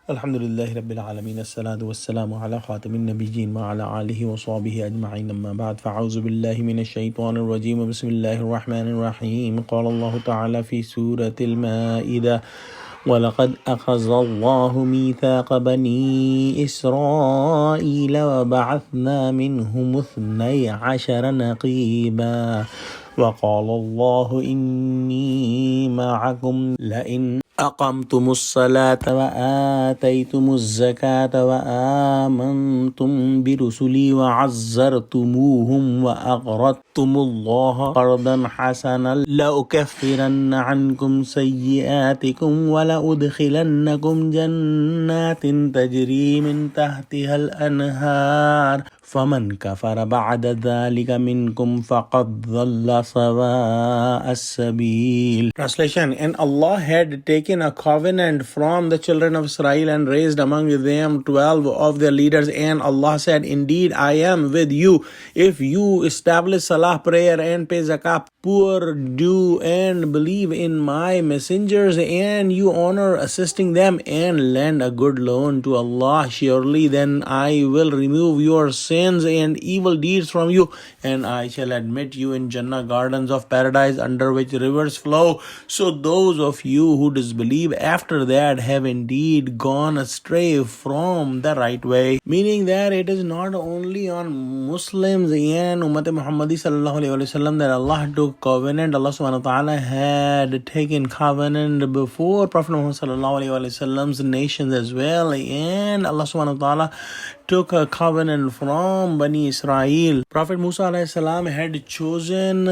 Alhamdulillahi Rabbil Alameen. As-salatu was-salamu ala khatamin nabiyyin wa ala alihi wa sahbihi ajma'in. Amma ba'd. Fa'auzu billahi minash shaitanir rajim. Bismillahir rahmanir rahim. Qala Allahu ta'ala fi Surah Al-Maeda. وَلَقَدْ أَخَذَ اللَّهُ مِيثَاقَ بَنِي إِسْرَائِيلَ وَبَعَثْنَا مِنْهُمُ 12 نَقِيبًا وَقَالَ اللَّهُ إِنِّي مَعَكُمْ لَئِنْ أقمتم الصلاة وآتيتم الزكاة وآمنتم برسلي وعزرتموهم وأقرضتم الله قرضا حسنا لأكفرن عنكم سيئاتكم ولأدخلنكم جنات تجري من تحتها الأنهار فمن كفر بعد ذلك منكم فقد ضل سواء السبيل. Translation: And Allah had taken a covenant from the children of Israel and raised among them 12 of their leaders, and Allah said, Indeed, I am with you if you establish salah, prayer, and pay zakah, poor due, and believe in my messengers, and you honor assisting them and lend a good loan to Allah. Surely then I will remove your sins and evil deeds from you, and I shall admit you in Jannah, gardens of paradise under which rivers flow. So those of you who disbelieve after that have indeed gone astray from the right way. Meaning that it is not only on Muslims and Ummat Muhammadi sallallahu alayhi wa sallam that Allah took covenant. Allah subhanahu wa ta'ala had taken covenant before Prophet Muhammad sallallahu alayhi wa sallam's nations as well, and Allah subhanahu wa ta'ala took a covenant from Bani Israel. Prophet Musa alayhi salam had chosen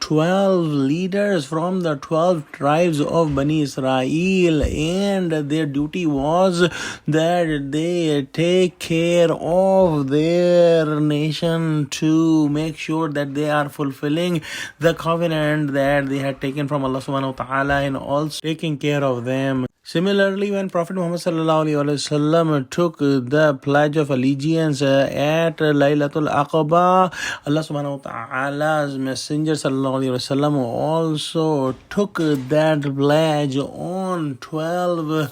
12 leaders from the 12 tribes of Bani Israel, and their duty was that they take care of their nation to make sure that they are fulfilling the covenant that they had taken from Allah subhanahu wa ta'ala and also taking care of them. Similarly, when Prophet Muhammad sallallahu alaihi wasallam took the pledge of allegiance at Laylatul Aqaba, Allah subhanahu wa ta'ala's messenger sallallahu alaihi wasallam also took that pledge on 12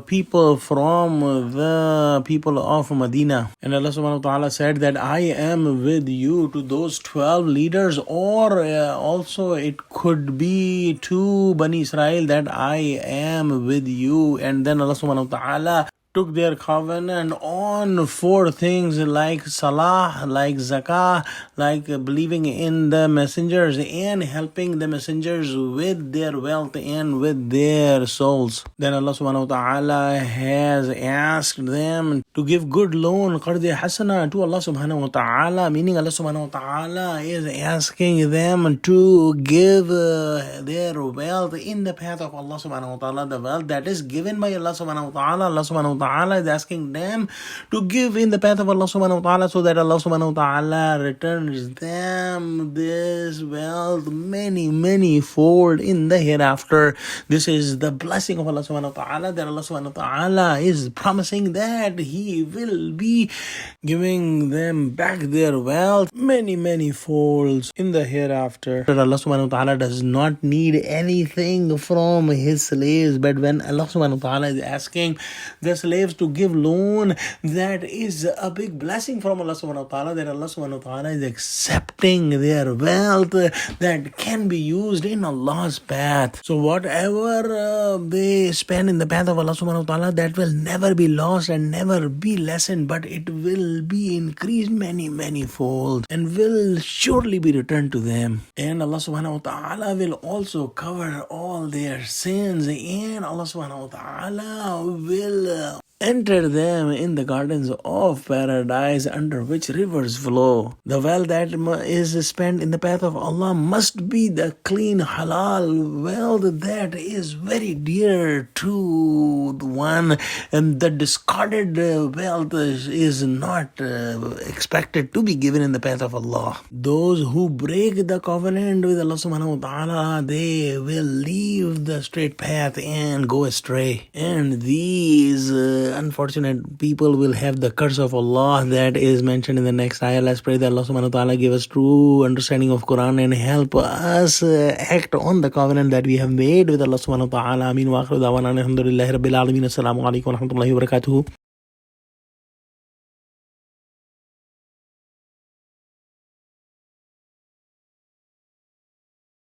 people from the people of Medina. And Allah subhanahu wa ta'ala said that I am with you to those 12 leaders, or also it could be to Bani Israel that I am with you. And then Allah subhanahu wa ta'ala took their covenant on 4 things like salah, like zakah, like believing in the messengers and helping the messengers with their wealth and with their souls. Then Allah subhanahu wa ta'ala has asked them to give good loan, qardi hasana, to Allah subhanahu wa ta'ala, meaning Allah subhanahu wa ta'ala is asking them to give their wealth in the path of Allah subhanahu wa ta'ala, the wealth that is given by Allah subhanahu wa ta'ala. Allah subhanahu wa ta'ala is asking them to give in the path of Allah subhanahu wa ta'ala so that Allah subhanahu wa ta'ala returns them this wealth many fold in the hereafter. This is the blessing of Allah subhanahu wa ta'ala, that Allah subhanahu wa ta'ala is promising that He will be giving them back their wealth many folds in the hereafter. That Allah subhanahu wa ta'ala does not need anything from His slaves, but when Allah subhanahu wa ta'ala is asking the slaves to give loan, that is a big blessing from Allah subhanahu wa ta'ala, that Allah subhanahu wa ta'ala is accepting their wealth that can be used in Allah's path. So whatever they spend in the path of Allah subhanahu wa ta'ala, that will never be lost and never be lessened, but it will be increased many fold and will surely be returned to them. And Allah subhanahu wa ta'ala will also cover all their sins, and Allah subhanahu wa ta'ala will enter them in the gardens of paradise under which rivers flow. The wealth that is spent in the path of Allah must be the clean halal wealth that is very dear to the one, and the discarded wealth is not expected to be given in the path of Allah. Those who break the covenant with Allah subhanahu wa ta'ala, they will leave the straight path and go astray. And these unfortunate people will have the curse of Allah that is mentioned in the next ayah. Let's pray that Allah subhanahu wa ta'ala give us true understanding of Quran and help us act on the covenant that we have made with Allah subhanahu wa ta'ala. Ameen wa akhiru da'wana alhamdulillahi rabbil alameen. Assalamu alaikum wa rahmatullahi wa barakatuhu.